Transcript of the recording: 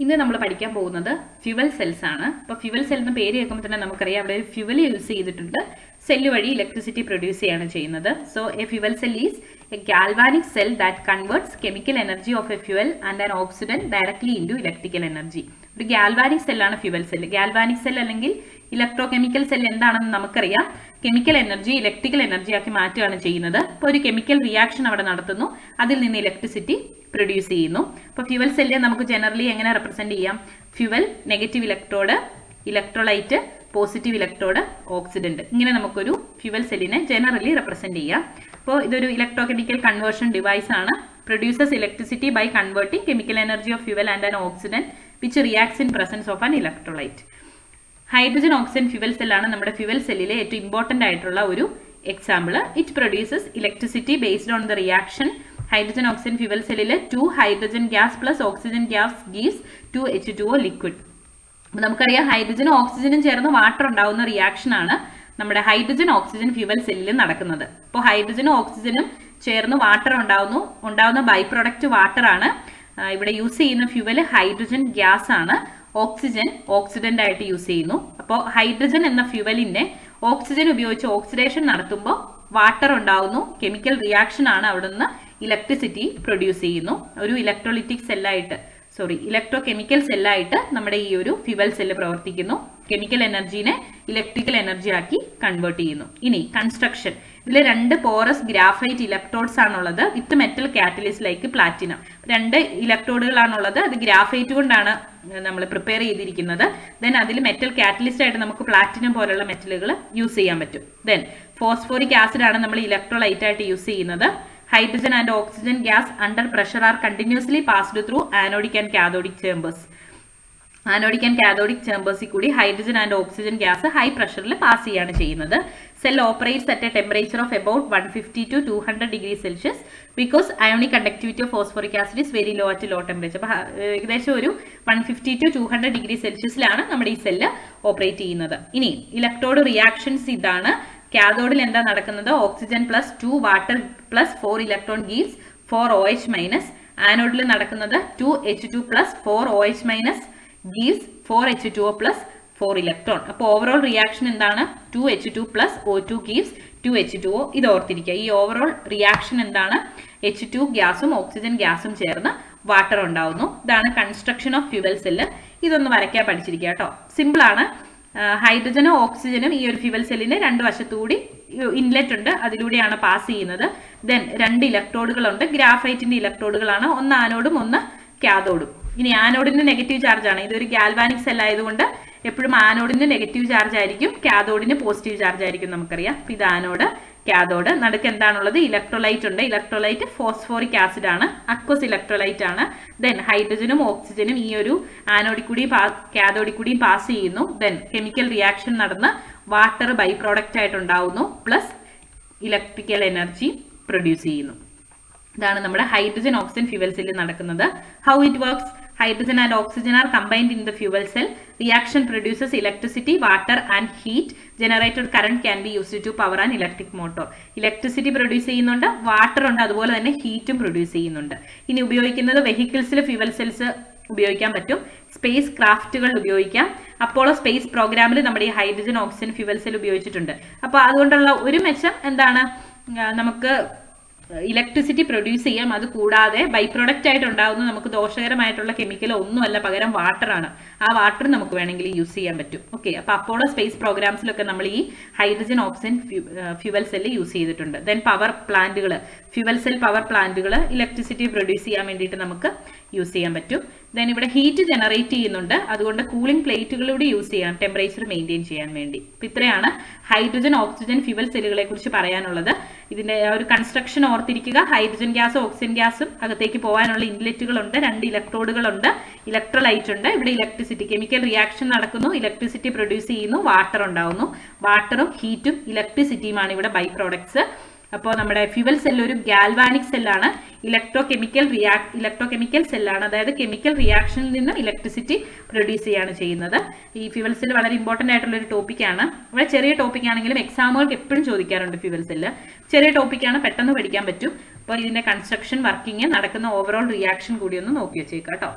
ഇന്ന് നമ്മൾ പഠിക്കാൻ പോകുന്നത് ഫ്യൂവൽ സെൽസ് ആണ്. അപ്പോൾ ഫ്യൂവൽ സെൽ എന്ന പേര് കേൾക്കുമ്പോൾ തന്നെ നമുക്കറിയാം അവിടെ ഒരു ഫ്യൂവൽ യൂസ് ചെയ്തിട്ടുണ്ട്. സെല്ല് വഴി ഇലക്ട്രിസിറ്റി പ്രൊഡ്യൂസ് ചെയ്യാണ് ചെയ്യുന്നത്. So a fuel cell is a galvanic cell that converts chemical energy of a fuel and an oxidant directly into electrical energy. ഒരു ഗാൽവാനിക് സെല്ലാണ് ഫ്യൂവൽ സെൽ. ഗാൽവാനിക് സെൽ അല്ലെങ്കിൽ electro chemical cell എന്താണെന്ന് നമുക്കറിയാം. Chemical energy electrical energy ആക്കി മാറ്റുകയാണ് ചെയ്യുന്നത്. ഇപ്പോൾ ഒരു കെമിക്കൽ റിയാക്ഷൻ അവിടെ നടത്തുന്നു, അതിൽ നിന്ന് ഇലക്ട്രിസിറ്റി പ്രൊഡ്യൂസ് ചെയ്യുന്നു. അപ്പോൾ ഫ്യൂവൽ സെല്ലിനെ നമുക്ക് ജനറലി എങ്ങനെ റെപ്രസെന്റ് ചെയ്യാം? Fuel, negative electrode, electrolyte, positive electrode, oxidant. ഇങ്ങനെ നമുക്കൊരു ഫ്യൂവൽ സെല്ലിനെ ജനറലി റെപ്രസെന്റ് ചെയ്യാം. അപ്പോൾ ഇതൊരു ഇലക്ട്രോ കെമിക്കൽ കൺവേർഷൻ ഡിവൈസ് ആണ്. Produces electricity by converting chemical energy of fuel and an oxidant which reacts in presence of an electrolyte. Hydrogen oxygen fuel സെല്ലാണ് നമ്മുടെ fuel സെല്ലിലെ ഏറ്റവും ഇമ്പോർട്ടന്റ് ആയിട്ടുള്ള ഒരു example. It produces electricity based on the reaction. Hydrogen oxygen fuel സെല്ലിൽ 2 hydrogen gas plus oxygen gas gives 2 H2O liquid. അപ്പോൾ നമുക്കറിയാം ഹൈഡ്രജനും ഓക്സിജനും ചേർന്ന് വാട്ടർ ഉണ്ടാവുന്ന റിയാക്ഷൻ ആണ് നമ്മുടെ ഹൈഡ്രജൻ ഓക്സിജൻ ഫ്യൂവൽ സെല്ലിൽ നടക്കുന്നത്. അപ്പോൾ ഹൈഡ്രജനും ഓക്സിജനും ചേർന്ന് വാട്ടർ ഉണ്ടാവുന്ന ബൈ പ്രൊഡക്റ്റ് വാട്ടർ ആണ്. ഇവിടെ യൂസ് ചെയ്യുന്ന ഫ്യൂവൽ ഹൈഡ്രജൻ ഗ്യാസ് ആണ്. ഓക്സിജൻ ഓക്സിഡന്റ് ആയിട്ട് യൂസ് ചെയ്യുന്നു. അപ്പോൾ ഹൈഡ്രജൻ എന്ന ഫ്യൂവലിന്റെ ഓക്സിജൻ ഉപയോഗിച്ച് ഓക്സിഡേഷൻ നടത്തുമ്പോൾ വാട്ടർ ഉണ്ടാവുന്നു. കെമിക്കൽ റിയാക്ഷൻ ആണ് അവിടെ നിന്ന് ഇലക്ട്രിസിറ്റി പ്രൊഡ്യൂസ് ചെയ്യുന്നു. ഒരു ഇലക്ട്രോ കെമിക്കൽ സെല്ലായിട്ട് നമ്മുടെ ഈ ഒരു ഫ്യൂവൽ സെല്ല് പ്രവർത്തിക്കുന്നു. കെമിക്കൽ എനർജീനെ ഇലക്ട്രിക്കൽ എനർജി ആക്കി കൺവേർട്ട് ചെയ്യുന്നു. ഇനി കൺസ്ട്രക്ഷൻ. ഇതിൽ 2 പോറസ് ഗ്രാഫൈറ്റ് ഇലക്ട്രോഡ്സ് ആണുള്ളത് വിത്ത് മെറ്റൽ കാറ്റലിസ്റ്റ് ലൈക്ക് പ്ലാറ്റിനം. 2 ഇലക്ട്രോഡുകളാണുള്ളത്. അത് ഗ്രാഫൈറ്റ് കൊണ്ടാണ് നമ്മൾ പ്രിപ്പയർ ചെയ്തിരിക്കുന്നത്. ദെൻ അതിൽ മെറ്റൽ കാറ്റലിസ്റ്റ് ആയിട്ട് നമുക്ക് പ്ലാറ്റിനം പോലുള്ള മെറ്റലുകൾ യൂസ് ചെയ്യാൻ പറ്റും. ദെൻ ഫോസ്ഫോറിക് ആസിഡ് ആണ് നമ്മൾ ഇലക്ട്രോലൈറ്റ് ആയിട്ട് യൂസ് ചെയ്യുന്നത്. Hydrogen and oxygen gas under pressure are continuously passed through anodic and cathodic chambers. Anodic and cathodic ചേമ്പേഴ്സിൽ കൂടി hydrogen and oxygen gas high പ്രഷറിൽ പാസ് ചെയ്യാണ് ചെയ്യുന്നത്. Cell operates at a temperature of about 150 to 200 degrees Celsius because ionic conductivity of phosphoric acid is very low at low temperature. അപ്പോൾ ഏകദേശം ഒരു 150 to 200 degrees Celsiusലാണ് നമ്മുടെ ഈ സെല്ല് ഓപ്പറേറ്റ് ചെയ്യുന്നത്. ഇനി ഇലക്ട്രോഡ് റിയാക്ഷൻസ് ഇതാണ്. കാഥോഡിൽ എന്താ നടക്കുന്നത്? Oxygen plus 2 water plus 4 electron gives 4 OH minus. ആനോഡിൽ നടക്കുന്നത് 2 H2 plus 4 OH minus gives 4 H2O plus 4 electron. അപ്പോൾ ഓവറോൾ റിയാക്ഷൻ എന്താണ്? 2 H2 plus O2 gives 2 H2O. ഇത് ഓർത്തിരിക്കുക. ഈ ഓവറോൾ റിയാക്ഷൻ എന്താണ്? H2 ഗ്യാസും ഓക്സിജൻ ഗ്യാസും ചേർന്ന് വാട്ടർ ഉണ്ടാവുന്നു. ഇതാണ് കൺസ്ട്രക്ഷൻ ഓഫ് ഫ്യൂവൽ സെല്ല്. ഇതൊന്ന് വരയ്ക്കാൻ പഠിച്ചിരിക്കുക കേട്ടോ. സിമ്പിൾ ആണ്. ഹൈഡ്രജനും ഓക്സിജനും ഈ ഒരു ഫ്യൂവൽ സെല്ലിന് 2 വശത്തുകൂടി ഇൻലെറ്റ് ഉണ്ട്, അതിലൂടെയാണ് പാസ് ചെയ്യുന്നത്. ദെൻ 2 ഇലക്ട്രോഡുകളുണ്ട്. ഗ്രാഫൈറ്റിന്റെ ഇലക്ട്രോഡുകളാണ്. ഒന്ന് ആനോഡും ഒന്ന് കാഥോഡും. ഇനി ആനോഡിന് നെഗറ്റീവ് ചാർജ് ആണ്. ഇതൊരു ഗാൽവാനിക് സെൽ ആയതുകൊണ്ട് എപ്പോഴും ആനോഡിന് നെഗറ്റീവ് ചാർജ് ആയിരിക്കും, കാഥോഡിന് പോസിറ്റീവ് ചാർജ് ആയിരിക്കും. നമുക്കറിയാം. ഇത് ആനോഡ്, കാഥോഡ്. നടുക്ക് എന്താണുള്ളത്? ഇലക്ട്രോലൈറ്റ് ഉണ്ട്. ഇലക്ട്രോലൈറ്റ് ഫോസ്ഫോറിക് ആസിഡ് ആണ്, അക്വസ് ഇലക്ട്രോലൈറ്റ് ആണ്. ദെൻ ഹൈഡ്രജനും ഓക്സിജനും ഈ ഒരു ആനോഡിൽ കൂടിയും കാഥോഡിൽ കൂടിയും പാസ് ചെയ്യുന്നു. ദെൻ കെമിക്കൽ റിയാക്ഷൻ നടന്ന് വാട്ടർ ബൈ പ്രോഡക്റ്റ് ആയിട്ട് ഉണ്ടാവുന്നു, പ്ലസ് ഇലക്ട്രിക്കൽ എനർജി പ്രൊഡ്യൂസ് ചെയ്യുന്നു. ഇതാണ് നമ്മുടെ ഹൈഡ്രജൻ ഓക്സിജൻ ഫ്യൂവൽ സെല്ലിൽ നടക്കുന്നത്. How it works? Hydrogen and oxygen are combined in the fuel cell. Reaction produces electricity, water and heat. Generated current can be used to power an electric motor. Electricity produce ചെയ്യുന്നുണ്ട്, water ഉണ്ട്, അതുപോലെ തന്നെ ഹീറ്റും produce ചെയ്യുന്നുണ്ട്. ഇനി ഉപയോഗിക്കുന്നത് വെഹിക്കിൾസിൽ fuel cells ഉപയോഗിക്കാൻ പറ്റും. Space ക്രാഫ്റ്റുകൾ ഉപയോഗിക്കാം. അപ്പോളോ സ്പേസ് പ്രോഗ്രാമിൽ നമ്മുടെ ഈ ഹൈഡ്രജൻ ഓക്സിജൻ ഫ്യൂവൽ സെൽ ഉപയോഗിച്ചിട്ടുണ്ട്. അപ്പോൾ അതുകൊണ്ടുള്ള ഒരു മെച്ചം എന്താണ്? നമുക്ക് ഇലക്ട്രിസിറ്റി പ്രൊഡ്യൂസ് ചെയ്യാം. അത് കൂടാതെ ബൈ പ്രൊഡക്റ്റ് ആയിട്ട് ഉണ്ടാകുന്ന നമുക്ക് ദോഷകരമായിട്ടുള്ള കെമിക്കൽ ഒന്നുമല്ല, പകരം വാട്ടറാണ്. ആ വാട്ടർ നമുക്ക് വേണമെങ്കിൽ യൂസ് ചെയ്യാൻ പറ്റും. ഓക്കെ. അപ്പോൾ അപ്പോളോ സ്പേസ് പ്രോഗ്രാംസിലൊക്കെ നമ്മൾ ഈ hydrogen oxygen fuel cell use ചെയ്തിട്ടുണ്ട്. ദെൻ പവർ പ്ലാന്റുകൾ, ഫ്യൂവൽ സെൽ പവർ പ്ലാന്റുകൾ ഇലക്ട്രിസിറ്റി പ്രൊഡ്യൂസ് ചെയ്യാൻ വേണ്ടിയിട്ട് നമുക്ക് യൂസ് ചെയ്യാൻ പറ്റും. ദെൻ ഇവിടെ ഹീറ്റ് ജനറേറ്റ് ചെയ്യുന്നുണ്ട്, അതുകൊണ്ട് കൂളിംഗ് പ്ലേറ്റുകളിലൂടെ യൂസ് ചെയ്യാം ടെമ്പറേച്ചർ മെയിൻറ്റെയിൻ ചെയ്യാൻ വേണ്ടി. അപ്പോൾ ഇത്രയാണ് ഹൈഡ്രജൻ ഓക്സിജൻ ഫ്യൂവൽ സെല്ലുകളെ കുറിച്ച് പറയാനുള്ളത്. ഇതിന്റെ ഒരു കൺസ്ട്രക്ഷൻ ഓർത്തിരിക്കുക. ഹൈഡ്രജൻ ഗ്യാസും ഓക്സിജൻ ഗ്യാസും അകത്തേക്ക് പോകാനുള്ള ഇൻലെറ്റുകളുണ്ട്, 2 ഇലക്ട്രോഡുകളുണ്ട്, ഇലക്ട്രോലൈറ്റ് ഉണ്ട്. ഇവിടെ ഇലക്ട്രിസിറ്റി കെമിക്കൽ റിയാക്ഷൻ നടക്കുന്നു, ഇലക്ട്രിസിറ്റി പ്രൊഡ്യൂസ് ചെയ്യുന്നു, വാട്ടർ ഉണ്ടാവുന്നു. വാട്ടറും ഹീറ്റും ഇലക്ട്രിസിറ്റിയുമാണ് ഇവിടെ ബൈ പ്രോഡക്ട്സ്. അപ്പോൾ നമ്മുടെ ഫ്യൂവൽ സെല്ല് ഒരു ഗാൽവാനിക് സെല്ലാണ്. ഇലക്ട്രോ കെമിക്കൽ സെല്ലാണ്. അതായത് കെമിക്കൽ റിയാക്ഷനിൽ നിന്ന് ഇലക്ട്രിസിറ്റി പ്രൊഡ്യൂസ് ചെയ്യാണ് ചെയ്യുന്നത്. ഈ ഫ്യൂവൽ സെല്ല് വളരെ ഇമ്പോർട്ടൻ്റ് ആയിട്ടുള്ള ഒരു ടോപ്പിക്കാണ്. ഇവിടെ ചെറിയ ടോപ്പിക് ആണെങ്കിലും എക്സാമുകൾക്ക് എപ്പോഴും ചോദിക്കാറുണ്ട് ഫ്യൂവൽ സെല്ല്. ചെറിയ ടോപ്പിക്കാണ്, പെട്ടെന്ന് പഠിക്കാൻ പറ്റും. അപ്പോൾ ഇതിന്റെ കൺസ്ട്രക്ഷൻ, വർക്കിംഗ്, നടക്കുന്ന ഓവറോൾ റിയാക്ഷൻ കൂടി ഒന്ന് നോക്കി വെച്ചേക്കാം കേട്ടോ.